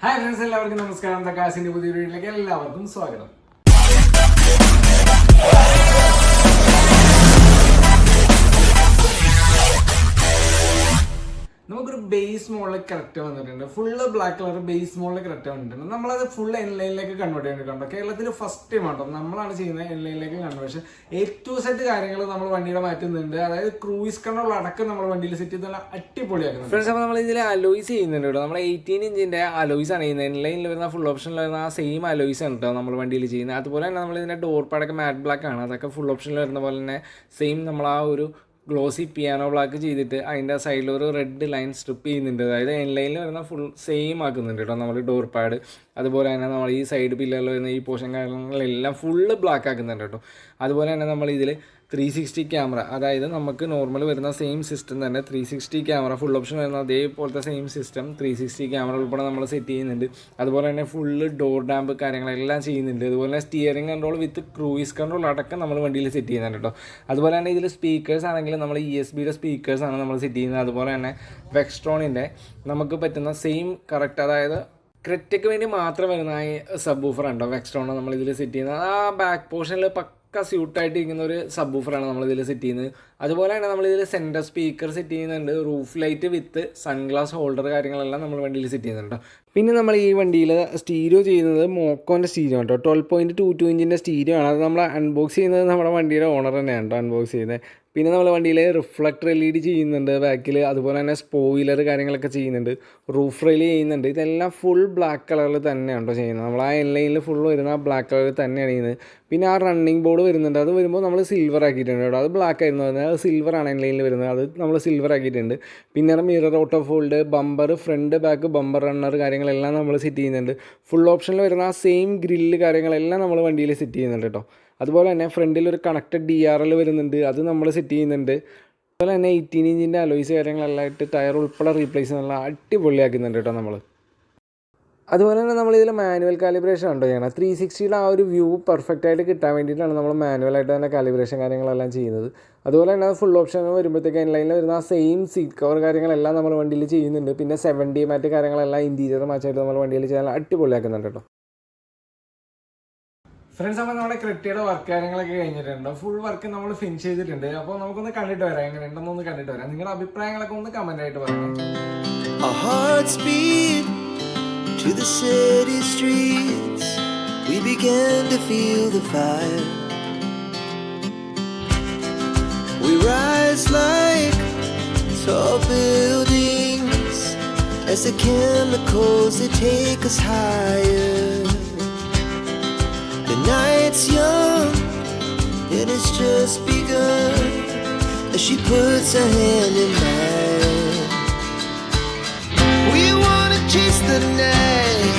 Hi friends, എല്ലാവർക്കും നമസ്കാരം. തകാശിന്റെ പുതിയ വീഡിയോയിലേക്ക് എല്ലാവർക്കും സ്വാഗതം. നമുക്കൊരു ബേസ് മോഡൽ കറക്റ്റ് വന്നിട്ടുണ്ട്. Full black colour base model correct വന്നിട്ടുണ്ട്. നമ്മളത് ഫുൾ എൻലൈനിലേക്ക് കൺവേർട്ട് ചെയ്തിട്ടുണ്ട്. കേരളത്തിൽ ഫസ്റ്റ് ടൈം ആട്ടോ നമ്മളാണ് ചെയ്യുന്നത് എൻലൈനിലേക്ക് കൺവേർഷൻ. A-Z കാര്യങ്ങൾ നമ്മൾ വണ്ടിയുടെ മാറ്റുന്നുണ്ട്. അതായത് ക്രൂയിസ് കൺട്രോൾ അടക്കം നമ്മൾ വണ്ടിയിൽ സെറ്റ് ചെയ്ത് നല്ല അടിപൊളിയാക്കുന്നുണ്ട്. ഫ്രണ്ട്സ്, അപ്പോൾ നമ്മൾ ഇതിൽ അലോയ്സ് ചെയ്യുന്നുണ്ട് കേട്ടോ. നമ്മൾ 18 ഇഞ്ചിന്റെ അലോയ്സ് ആണ് ചെയ്യുന്നത്. എൻലൈനിൽ വരുന്ന ഫുൾ ഓപ്ഷനിൽ വരുന്ന ആ സെയിം അലോയ്സ് ആണ് കേട്ടോ നമ്മൾ വണ്ടിയിൽ ചെയ്യുന്നത്. അതുപോലെ തന്നെ നമ്മൾ ഇതിന്റെ ഡോർ പാടൊക്കെ മാറ്റ് ബ്ലാക്ക് ആണ്. അതൊക്കെ ഫുൾ ഓപ്ഷനിൽ വരുന്ന പോലെ തന്നെ സെയിം നമ്മൾ ആ ഒരു ഗ്ലോസി പിയാനോ ബ്ലാക്ക് ചെയ്തിട്ട് അതിൻ്റെ സൈഡിൽ ഒരു റെഡ് ലൈൻ സ്ട്രിപ്പ് ചെയ്യുന്നുണ്ട്. അതായത് എൻലൈനിൽ വരുന്ന ഫുൾ സെയിം ആക്കുന്നുണ്ട് കേട്ടോ നമ്മൾ ഡോർ പാഡ്. അതുപോലെ തന്നെ നമ്മൾ ഈ സൈഡ് പില്ലറിൽ വരുന്ന ഈ പോർഷൻ കാര്യങ്ങളെല്ലാം ഫുള്ള് ബ്ലാക്ക് ആക്കുന്നുണ്ട് കേട്ടോ. അതുപോലെ തന്നെ നമ്മൾ ഇതിൽ 360 ക്യാമറ, അതായത് നമുക്ക് നോർമൽ വരുന്ന സെയിം സിസ്റ്റം തന്നെ 360 ക്യാമറ ഫുൾ ഓപ്ഷൻ വരുന്ന അതേപോലത്തെ സെയിം സിസ്റ്റം 360 ക്യാമറ ഉൾപ്പെടെ നമ്മൾ സെറ്റ് ചെയ്യുന്നുണ്ട്. അതുപോലെ തന്നെ ഫുള്ള് ഡോർ ഡാമ്പ് കാര്യങ്ങളെല്ലാം ചെയ്യുന്നുണ്ട്. അതുപോലെ തന്നെ സ്റ്റിയറിംഗ് കൺട്രോൾ വിത്ത് ക്രൂയിസ് കൺട്രോൾ അടക്കം നമ്മൾ വണ്ടിയിൽ സെറ്റ് ചെയ്യുന്നുണ്ട് കേട്ടോ. അതുപോലെ തന്നെ ഇതിൽ സ്പീക്കേഴ്സ് ആണെങ്കിൽ നമ്മൾ ESBയുടെ സ്പീക്കേഴ്സാണ് നമ്മൾ സെറ്റ് ചെയ്യുന്നത്. അതുപോലെ തന്നെ വെക്സ്ട്രോണിൻ്റെ നമുക്ക് പറ്റുന്ന സെയിം കറക്റ്റ്, അതായത് ക്രെറ്റയ്ക്ക് വേണ്ടി മാത്രം വരുന്ന സബ് ഊഫർ ഉണ്ടോ വെക്സ്ട്രോൺ നമ്മൾ ഇതിൽ സെറ്റ് ചെയ്യുന്നത്. ആ ബാക്ക് പോർഷനിൽ പക്ക സ്യൂട്ടായിട്ട് ഇരിക്കുന്ന ഒരു സബ് ഊഫറാണ് നമ്മളിതിൽ സെറ്റ് ചെയ്യുന്നത്. അതുപോലെ തന്നെ നമ്മളിതിൽ സെൻറ്റർ സ്പീക്കർ സെറ്റ് ചെയ്യുന്നുണ്ട്. റൂഫ് ലൈറ്റ് വിത്ത് സൺഗ്ലാസ് ഹോൾഡർ കാര്യങ്ങളെല്ലാം നമ്മൾ വണ്ടിയിൽ സെറ്റ് ചെയ്യുന്നുണ്ട്. പിന്നെ നമ്മൾ ഈ വണ്ടിയിൽ സ്റ്റീരിയോ ചെയ്യുന്നത് മോക്കോൻ്റെ സ്റ്റീരിയോ കേട്ടോ. 12.22 ഇഞ്ചിൻ്റെ സ്റ്റീരിയോ ആണ്. അത് നമ്മൾ അൺബോക്സ് ചെയ്യുന്നത് നമ്മുടെ വണ്ടിയുടെ ഓണർ തന്നെയാണ് കേട്ടോ അൺബോക്സ് ചെയ്യുന്നത്. പിന്നെ നമ്മൾ വണ്ടിയിൽ റിഫ്ലക്ടർ LED ചെയ്യുന്നുണ്ട് ബാക്കിൽ. അതുപോലെ തന്നെ സ്പോയിലർ കാര്യങ്ങളൊക്കെ ചെയ്യുന്നുണ്ട്. റൂഫ് റെയിൽ ചെയ്യുന്നുണ്ട്. ഇതെല്ലാം ഫുൾ ബ്ലാക്ക് കളറിൽ തന്നെയാണ് കേട്ടോ ചെയ്യുന്നത്. നമ്മൾ ആ എൻലൈനിൽ ഫുൾ വരുന്ന ആ ബ്ലാക്ക് കളറിൽ തന്നെയാണ് ചെയ്യുന്നത്. പിന്നെ ആ റണ്ണിങ് ബോർഡ് വരുന്നുണ്ട്. അത് വരുമ്പോൾ നമ്മൾ സിൽവർ ആക്കിയിട്ടുണ്ട് കേട്ടോ. അത് ബ്ലാക്ക് ആയിരുന്നു വരുന്നത്, അത് സിൽവറാണ് എൻലൈനിൽ വരുന്നത്. അത് നമ്മൾ സിൽവർ ആക്കിയിട്ടുണ്ട്. പിന്നെ mirror auto fold, bumper, front back bumper runner കാര്യങ്ങളെല്ലാം നമ്മൾ സെറ്റ് ചെയ്യുന്നുണ്ട്. ഫുൾ ഓപ്ഷനിൽ വരുന്ന ആ സെയിം ഗ്രില്ല് കാര്യങ്ങളെല്ലാം നമ്മൾ വണ്ടിയിൽ സെറ്റ് ചെയ്യുന്നുണ്ട് കേട്ടോ. അതുപോലെ തന്നെ ഫ്രണ്ടിൽ ഒരു കണക്റ്റഡ് DRL വരുന്നുണ്ട്, അത് നമ്മൾ സെറ്റ് ചെയ്യുന്നുണ്ട്. അതുപോലെ തന്നെ 18 ഇഞ്ചിൻ്റെ അലോയ്സ് കാര്യങ്ങളെല്ലാം ഇട്ട് ടയർ ഉൾപ്പെടെ റീപ്ലേസ് നല്ല അടിപൊളിയാക്കുന്നുണ്ട് കേട്ടോ നമ്മൾ. അതുപോലെ തന്നെ നമ്മളിതിൽ മാനുവൽ കാലിബ്രേഷൻ ഉണ്ടോ ചെയ്യണം. 360യുടെ ആ ഒരു വ്യൂ പെർഫെക്റ്റ് ആയിട്ട് കിട്ടാൻ വേണ്ടിയിട്ടാണ് നമ്മൾ മാനുവലായിട്ട് തന്നെ കാലിബ്രേഷൻ കാര്യങ്ങളെല്ലാം ചെയ്യുന്നത്. അതുപോലെ തന്നെ ഫുൾ ഓപ്ഷൻ വരുമ്പോഴത്തേക്ക് എൻലൈനിൽ വരുന്ന ആ സെയിം സീറ്റ് കവർ കാര്യങ്ങളെല്ലാം നമ്മൾ വണ്ടിയിൽ ചെയ്യുന്നുണ്ട്. പിന്നെ 7D മാറ്റ് കാര്യങ്ങളെല്ലാം ഇൻറ്റീരിയർ മാച്ചായിട്ട് നമ്മൾ വണ്ടിയിൽ ചെയ്യാൻ അടിപൊളിയാക്കുന്നുണ്ട് കേട്ടോ. ഫ്രണ്ട്സ്, അപ്പോൾ നമ്മുടെ ക്രെറ്റയുടെ വർക്ക് കാര്യങ്ങളൊക്കെ കഴിഞ്ഞിട്ടുണ്ട്. ഫുൾ വർക്ക് നമ്മൾ ഫിനിഷ് ചെയ്തിട്ടുണ്ട്. അപ്പോൾ നമുക്കൊന്ന് കണ്ടിട്ട് വരാം, എങ്ങനെ ഉണ്ടെന്നൊന്ന് കണ്ടിട്ട് വരാം. നിങ്ങളുടെ അഭിപ്രായങ്ങളൊക്കെ ഒന്ന് കമന്റ് ആയിട്ട് പറയണം. To the city streets, we began to feel the fire. We rise like tall buildings as the chemicals they take us higher. The night's young and it's just begun as she puts her hand in mine. We wanna chase the night,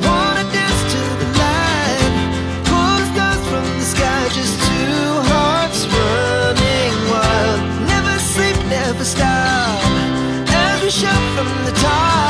wanna dance to the light, pull the stars from the sky, just two hearts running wild. Never sleep, never stop, as we shout from the top.